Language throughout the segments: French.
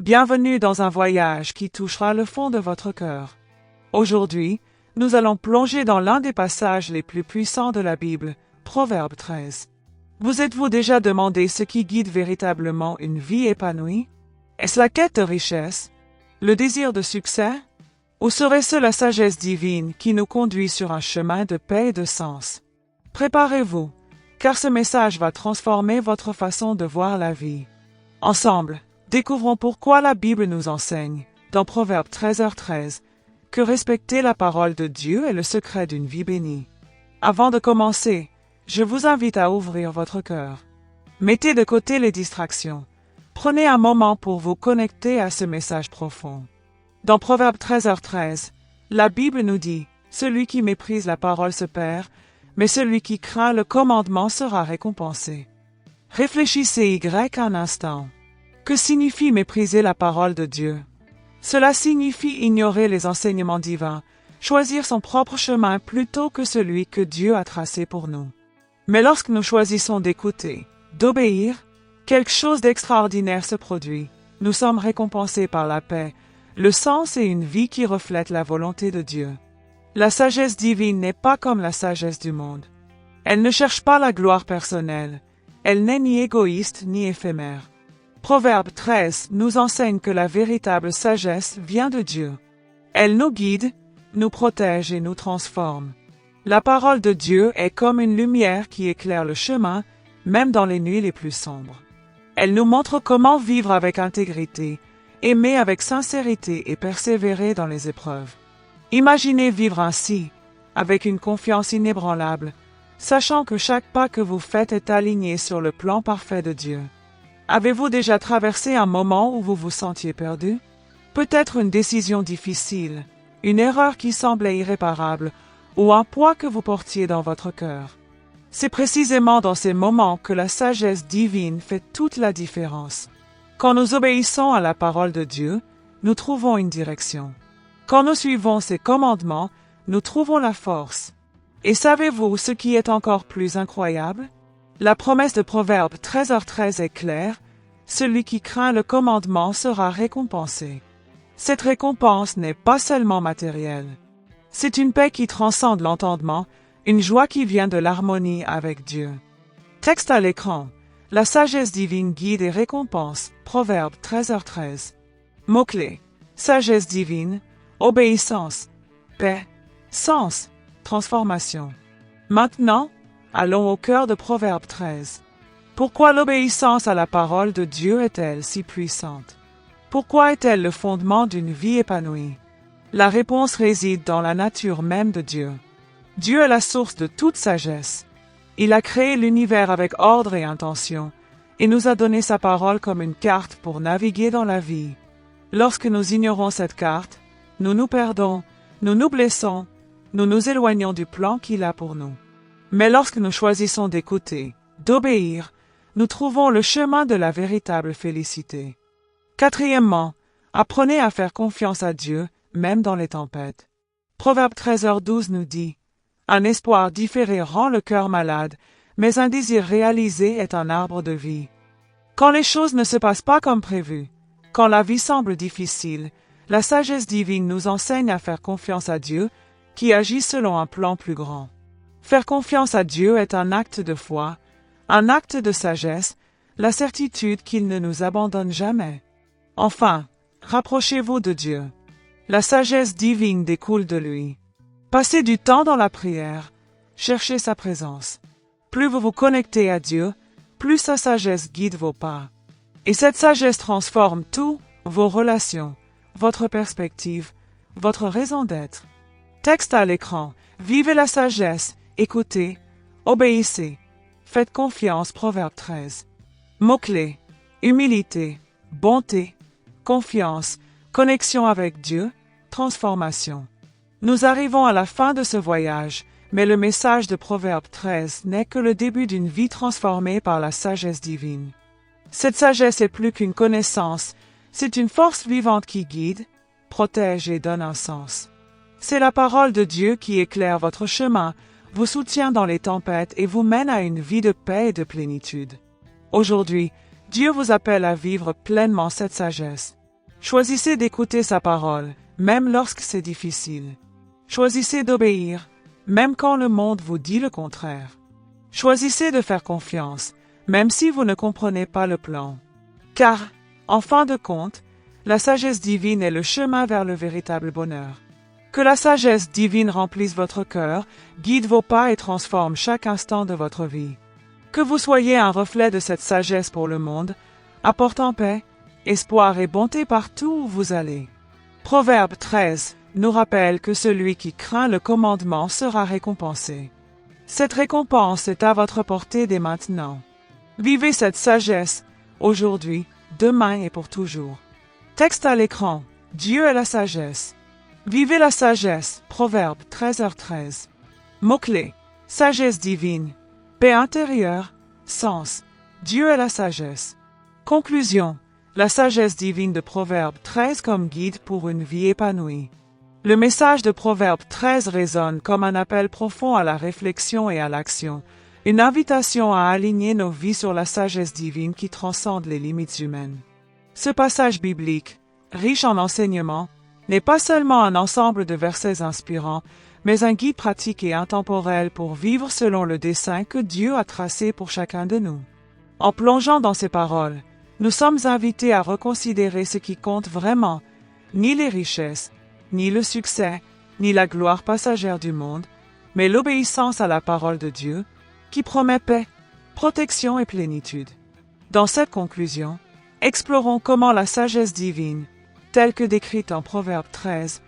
Bienvenue dans un voyage qui touchera le fond de votre cœur. Aujourd'hui, nous allons plonger dans l'un des passages les plus puissants de la Bible, Proverbe 13. Vous êtes-vous déjà demandé ce qui guide véritablement une vie épanouie? Est-ce la quête de richesse? Le désir de succès? Ou serait-ce la sagesse divine qui nous conduit sur un chemin de paix et de sens? Préparez-vous, car ce message va transformer votre façon de voir la vie. Ensemble, découvrons pourquoi la Bible nous enseigne, dans Proverbe 13h13, que respecter la parole de Dieu est le secret d'une vie bénie. Avant de commencer, je vous invite à ouvrir votre cœur. Mettez de côté les distractions. Prenez un moment pour vous connecter à ce message profond. Dans Proverbe 13h13, la Bible nous dit « Celui qui méprise la parole se perd, mais celui qui craint le commandement sera récompensé. » Réfléchissez un instant. Que signifie mépriser la parole de Dieu? Cela signifie ignorer les enseignements divins, choisir son propre chemin plutôt que celui que Dieu a tracé pour nous. Mais lorsque nous choisissons d'écouter, d'obéir, quelque chose d'extraordinaire se produit. Nous sommes récompensés par la paix, le sens et une vie qui reflète la volonté de Dieu. La sagesse divine n'est pas comme la sagesse du monde. Elle ne cherche pas la gloire personnelle. Elle n'est ni égoïste ni éphémère. Proverbe 13 nous enseigne que la véritable sagesse vient de Dieu. Elle nous guide, nous protège et nous transforme. La parole de Dieu est comme une lumière qui éclaire le chemin, même dans les nuits les plus sombres. Elle nous montre comment vivre avec intégrité, aimer avec sincérité et persévérer dans les épreuves. Imaginez vivre ainsi, avec une confiance inébranlable, sachant que chaque pas que vous faites est aligné sur le plan parfait de Dieu. Avez-vous déjà traversé un moment où vous vous sentiez perdu? Peut-être une décision difficile, une erreur qui semblait irréparable, ou un poids que vous portiez dans votre cœur. C'est précisément dans ces moments que la sagesse divine fait toute la différence. Quand nous obéissons à la parole de Dieu, nous trouvons une direction. Quand nous suivons ses commandements, nous trouvons la force. Et savez-vous ce qui est encore plus incroyable? La promesse de Proverbe 13h13 est claire, celui qui craint le commandement sera récompensé. Cette récompense n'est pas seulement matérielle. C'est une paix qui transcende l'entendement, une joie qui vient de l'harmonie avec Dieu. Texte à l'écran. La sagesse divine guide et récompense. Proverbe 13h13. Mots-clés. Sagesse divine, obéissance, paix, sens, transformation. Maintenant, allons au cœur de Proverbe 13. Pourquoi l'obéissance à la parole de Dieu est-elle si puissante? Pourquoi est-elle le fondement d'une vie épanouie? La réponse réside dans la nature même de Dieu. Dieu est la source de toute sagesse. Il a créé l'univers avec ordre et intention, et nous a donné sa parole comme une carte pour naviguer dans la vie. Lorsque nous ignorons cette carte, nous nous perdons, nous nous blessons, nous nous éloignons du plan qu'il a pour nous. Mais lorsque nous choisissons d'écouter, d'obéir, nous trouvons le chemin de la véritable félicité. Quatrièmement, apprenez à faire confiance à Dieu, même dans les tempêtes. Proverbe 13h12 nous dit « Un espoir différé rend le cœur malade, mais un désir réalisé est un arbre de vie. » Quand les choses ne se passent pas comme prévu, quand la vie semble difficile, la sagesse divine nous enseigne à faire confiance à Dieu, qui agit selon un plan plus grand. Faire confiance à Dieu est un acte de foi, un acte de sagesse, la certitude qu'il ne nous abandonne jamais. Enfin, rapprochez-vous de Dieu. La sagesse divine découle de lui. Passez du temps dans la prière, cherchez sa présence. Plus vous vous connectez à Dieu, plus sa sagesse guide vos pas. Et cette sagesse transforme tout, vos relations, votre perspective, votre raison d'être. Texte à l'écran. Vivez la sagesse, écoutez, obéissez. Faites confiance. Proverbe 13. Mots-clés. Humilité, bonté, confiance, connexion avec Dieu, transformation. Nous arrivons à la fin de ce voyage, mais le message de Proverbe 13 n'est que le début d'une vie transformée par la sagesse divine. Cette sagesse est plus qu'une connaissance, c'est une force vivante qui guide, protège et donne un sens. C'est la parole de Dieu qui éclaire votre chemin, vous soutient dans les tempêtes et vous mène à une vie de paix et de plénitude. Aujourd'hui, Dieu vous appelle à vivre pleinement cette sagesse. Choisissez d'écouter sa parole, même lorsque c'est difficile. Choisissez d'obéir, même quand le monde vous dit le contraire. Choisissez de faire confiance, même si vous ne comprenez pas le plan. Car, en fin de compte, la sagesse divine est le chemin vers le véritable bonheur. Que la sagesse divine remplisse votre cœur, guide vos pas et transforme chaque instant de votre vie. Que vous soyez un reflet de cette sagesse pour le monde, apportant paix, espoir et bonté partout où vous allez. Proverbe 13 nous rappelle que celui qui craint le commandement sera récompensé. Cette récompense est à votre portée dès maintenant. Vivez cette sagesse, aujourd'hui, demain et pour toujours. Texte à l'écran. Dieu est la sagesse. Vivez la sagesse. Proverbe 13h13. Mots-clés. Sagesse divine. Paix intérieure. Sens. Dieu est la sagesse. Conclusion. La sagesse divine de Proverbe 13 comme guide pour une vie épanouie. Le message de Proverbe 13 résonne comme un appel profond à la réflexion et à l'action, une invitation à aligner nos vies sur la sagesse divine qui transcende les limites humaines. Ce passage biblique, riche en enseignements, n'est pas seulement un ensemble de versets inspirants, mais un guide pratique et intemporel pour vivre selon le dessein que Dieu a tracé pour chacun de nous. En plongeant dans ces paroles, nous sommes invités à reconsidérer ce qui compte vraiment, ni les richesses, ni le succès, ni la gloire passagère du monde, mais l'obéissance à la parole de Dieu, qui promet paix, protection et plénitude. Dans cette conclusion, explorons comment la sagesse divine, telle que décrite en Proverbe 13,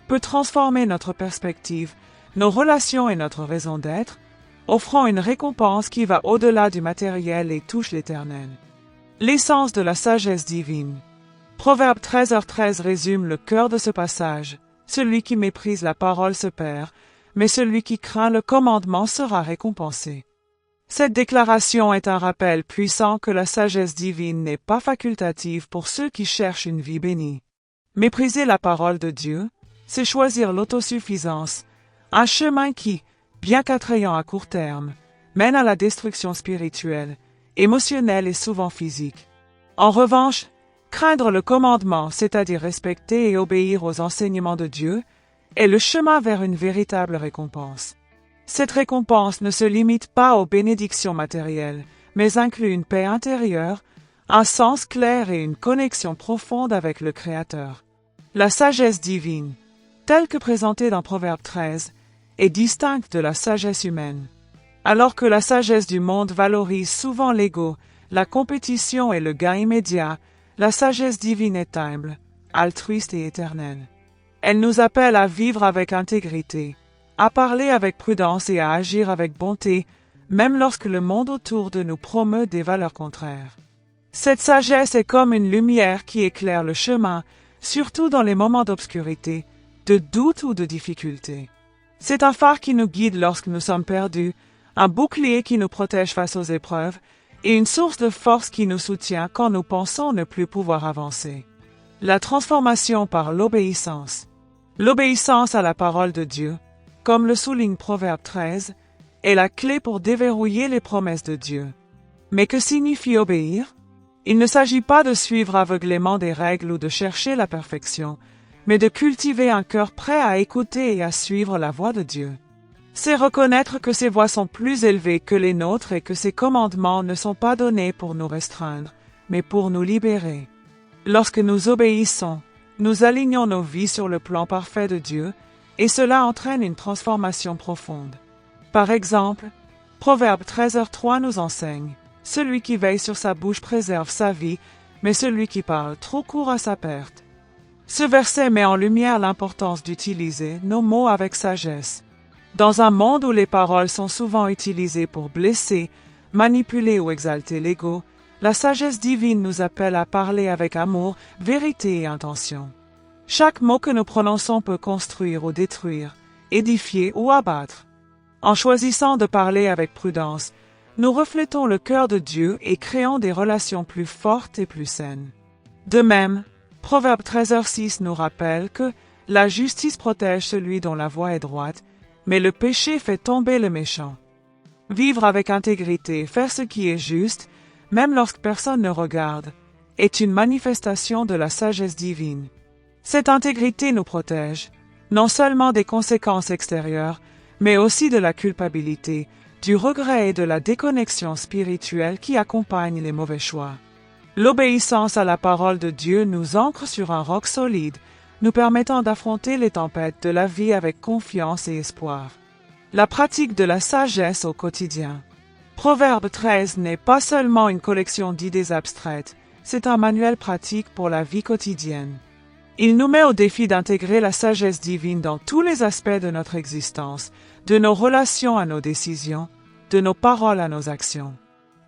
peut transformer notre perspective, nos relations et notre raison d'être, offrant une récompense qui va au-delà du matériel et touche l'éternel. L'essence de la sagesse divine. Proverbe 13h13 résume le cœur de ce passage. Celui qui méprise la parole se perd, mais celui qui craint le commandement sera récompensé. Cette déclaration est un rappel puissant que la sagesse divine n'est pas facultative pour ceux qui cherchent une vie bénie. Mépriser la parole de Dieu, c'est choisir l'autosuffisance, un chemin qui, bien qu'attrayant à court terme, mène à la destruction spirituelle, émotionnelle et souvent physique. En revanche, craindre le commandement, c'est-à-dire respecter et obéir aux enseignements de Dieu, est le chemin vers une véritable récompense. Cette récompense ne se limite pas aux bénédictions matérielles, mais inclut une paix intérieure, un sens clair et une connexion profonde avec le Créateur. La sagesse divine, telle que présentée dans Proverbe 13, est distincte de la sagesse humaine. Alors que la sagesse du monde valorise souvent l'ego, la compétition et le gain immédiat, la sagesse divine est humble, altruiste et éternelle. Elle nous appelle à vivre avec intégrité, à parler avec prudence et à agir avec bonté, même lorsque le monde autour de nous promeut des valeurs contraires. Cette sagesse est comme une lumière qui éclaire le chemin, surtout dans les moments d'obscurité, de doute ou de difficulté. C'est un phare qui nous guide lorsque nous sommes perdus, un bouclier qui nous protège face aux épreuves, et une source de force qui nous soutient quand nous pensons ne plus pouvoir avancer. La transformation par l'obéissance. L'obéissance à la parole de Dieu, comme le souligne Proverbe 13, est la clé pour déverrouiller les promesses de Dieu. Mais que signifie obéir? Il ne s'agit pas de suivre aveuglément des règles ou de chercher la perfection, mais de cultiver un cœur prêt à écouter et à suivre la voix de Dieu. C'est reconnaître que ses voies sont plus élevées que les nôtres et que ses commandements ne sont pas donnés pour nous restreindre, mais pour nous libérer. Lorsque nous obéissons, nous alignons nos vies sur le plan parfait de Dieu, et cela entraîne une transformation profonde. Par exemple, Proverbe 13h3 nous enseigne « Celui qui veille sur sa bouche préserve sa vie, mais celui qui parle trop court à sa perte. » Ce verset met en lumière l'importance d'utiliser nos mots avec sagesse. Dans un monde où les paroles sont souvent utilisées pour blesser, manipuler ou exalter l'ego, la sagesse divine nous appelle à parler avec amour, vérité et intention. Chaque mot que nous prononçons peut construire ou détruire, édifier ou abattre. En choisissant de parler avec prudence, nous reflétons le cœur de Dieu et créons des relations plus fortes et plus saines. De même, Proverbe 13h6 nous rappelle que la justice protège celui dont la voie est droite, mais le péché fait tomber le méchant. Vivre avec intégrité, faire ce qui est juste, même lorsque personne ne regarde, est une manifestation de la sagesse divine. Cette intégrité nous protège, non seulement des conséquences extérieures, mais aussi de la culpabilité, du regret et de la déconnexion spirituelle qui accompagnent les mauvais choix. L'obéissance à la parole de Dieu nous ancre sur un roc solide, nous permettant d'affronter les tempêtes de la vie avec confiance et espoir. La pratique de la sagesse au quotidien. Proverbe 13 n'est pas seulement une collection d'idées abstraites, c'est un manuel pratique pour la vie quotidienne. Il nous met au défi d'intégrer la sagesse divine dans tous les aspects de notre existence, de nos relations à nos décisions, de nos paroles à nos actions.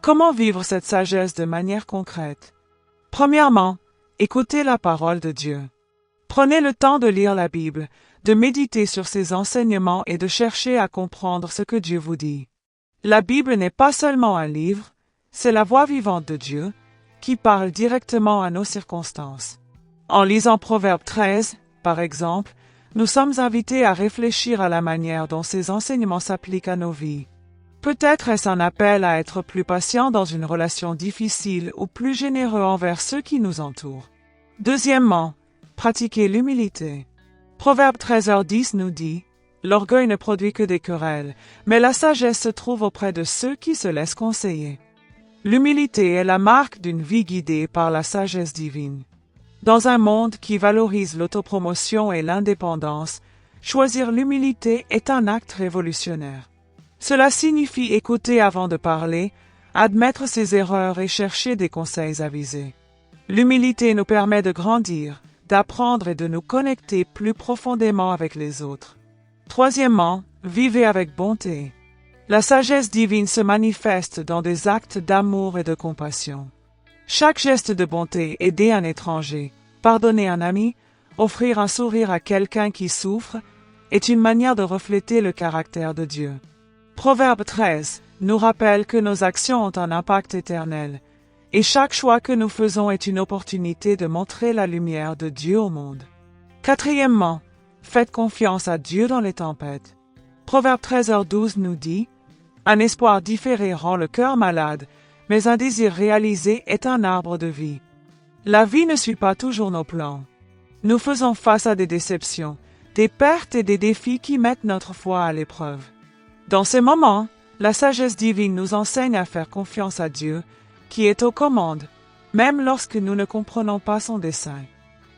Comment vivre cette sagesse de manière concrète? Premièrement, écoutez la parole de Dieu. Prenez le temps de lire la Bible, de méditer sur ses enseignements et de chercher à comprendre ce que Dieu vous dit. La Bible n'est pas seulement un livre, c'est la voix vivante de Dieu qui parle directement à nos circonstances. En lisant Proverbe 13, par exemple, nous sommes invités à réfléchir à la manière dont ces enseignements s'appliquent à nos vies. Peut-être est-ce un appel à être plus patient dans une relation difficile ou plus généreux envers ceux qui nous entourent. Deuxièmement, pratiquez l'humilité. Proverbe 13h10 nous dit « L'orgueil ne produit que des querelles, mais la sagesse se trouve auprès de ceux qui se laissent conseiller. » L'humilité est la marque d'une vie guidée par la sagesse divine. Dans un monde qui valorise l'autopromotion et l'indépendance, choisir l'humilité est un acte révolutionnaire. Cela signifie écouter avant de parler, admettre ses erreurs et chercher des conseils avisés. L'humilité nous permet de grandir, d'apprendre et de nous connecter plus profondément avec les autres. Troisièmement, vivez avec bonté. La sagesse divine se manifeste dans des actes d'amour et de compassion. Chaque geste de bonté, aider un étranger, pardonner un ami, offrir un sourire à quelqu'un qui souffre, est une manière de refléter le caractère de Dieu. Proverbe 13 nous rappelle que nos actions ont un impact éternel, et chaque choix que nous faisons est une opportunité de montrer la lumière de Dieu au monde. Quatrièmement, faites confiance à Dieu dans les tempêtes. Proverbe 13h12 nous dit « Un espoir différé rend le cœur malade, mais un désir réalisé est un arbre de vie. » La vie ne suit pas toujours nos plans. Nous faisons face à des déceptions, des pertes et des défis qui mettent notre foi à l'épreuve. Dans ces moments, la sagesse divine nous enseigne à faire confiance à Dieu, qui est aux commandes, même lorsque nous ne comprenons pas son dessein.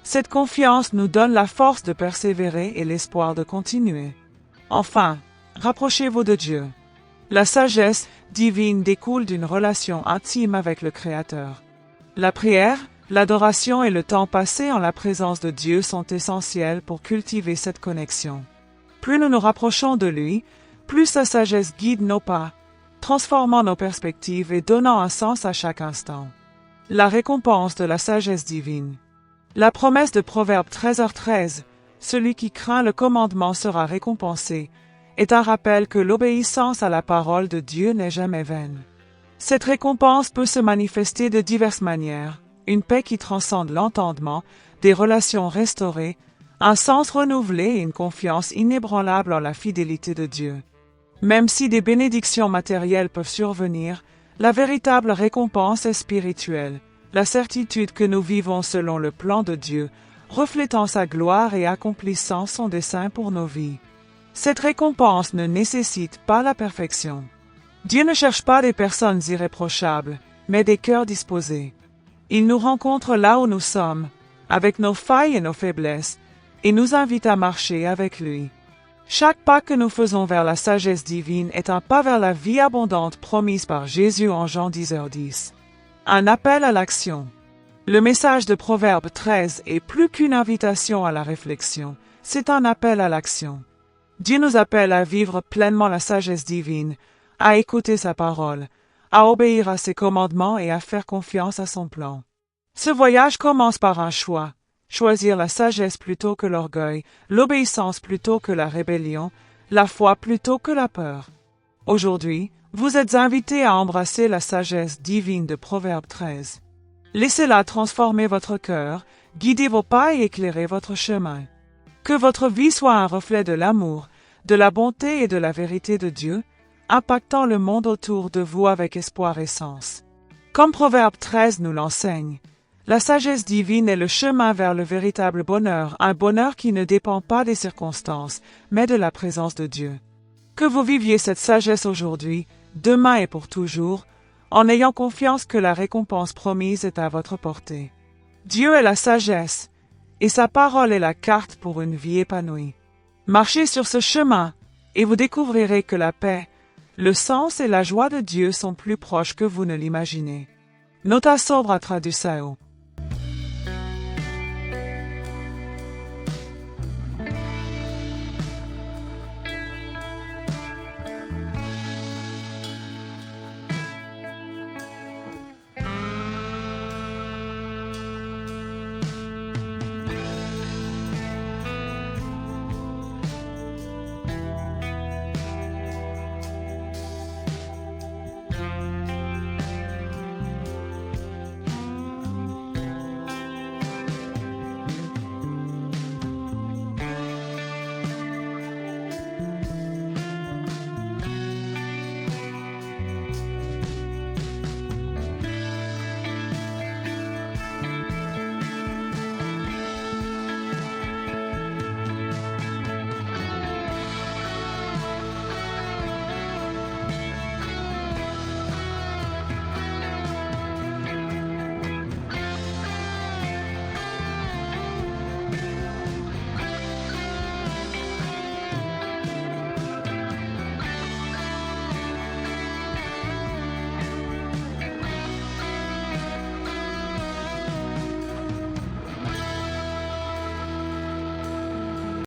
Cette confiance nous donne la force de persévérer et l'espoir de continuer. Enfin, rapprochez-vous de Dieu. La sagesse divine découle d'une relation intime avec le Créateur. La prière, l'adoration et le temps passé en la présence de Dieu sont essentiels pour cultiver cette connexion. Plus nous nous rapprochons de lui, plus sa sagesse guide nos pas, transformant nos perspectives et donnant un sens à chaque instant. La récompense de la sagesse divine. La promesse de Proverbe 13h13, celui qui craint le commandement sera récompensé, est un rappel que l'obéissance à la parole de Dieu n'est jamais vaine. Cette récompense peut se manifester de diverses manières, une paix qui transcende l'entendement, des relations restaurées, un sens renouvelé et une confiance inébranlable en la fidélité de Dieu. Même si des bénédictions matérielles peuvent survenir, la véritable récompense est spirituelle, la certitude que nous vivons selon le plan de Dieu, reflétant sa gloire et accomplissant son dessein pour nos vies. Cette récompense ne nécessite pas la perfection. Dieu ne cherche pas des personnes irréprochables, mais des cœurs disposés. Il nous rencontre là où nous sommes, avec nos failles et nos faiblesses, et nous invite à marcher avec lui. Chaque pas que nous faisons vers la sagesse divine est un pas vers la vie abondante promise par Jésus en Jean 10h10. Un appel à l'action. Le message de Proverbe 13 est plus qu'une invitation à la réflexion, c'est un appel à l'action. Dieu nous appelle à vivre pleinement la sagesse divine, à écouter sa parole, à obéir à ses commandements et à faire confiance à son plan. Ce voyage commence par un choix. Choisir la sagesse plutôt que l'orgueil, l'obéissance plutôt que la rébellion, la foi plutôt que la peur. Aujourd'hui, vous êtes invités à embrasser la sagesse divine de Proverbe 13. Laissez-la transformer votre cœur, guider vos pas et éclairer votre chemin. Que votre vie soit un reflet de l'amour, de la bonté et de la vérité de Dieu, impactant le monde autour de vous avec espoir et sens. Comme Proverbe 13 nous l'enseigne, La sagesse divine est le chemin vers le véritable bonheur, un bonheur qui ne dépend pas des circonstances, mais de la présence de Dieu. Que vous viviez cette sagesse aujourd'hui, demain et pour toujours, en ayant confiance que la récompense promise est à votre portée. Dieu est la sagesse, et sa parole est la carte pour une vie épanouie. Marchez sur ce chemin, et vous découvrirez que la paix, le sens et la joie de Dieu sont plus proches que vous ne l'imaginez. Nota sobra tradução.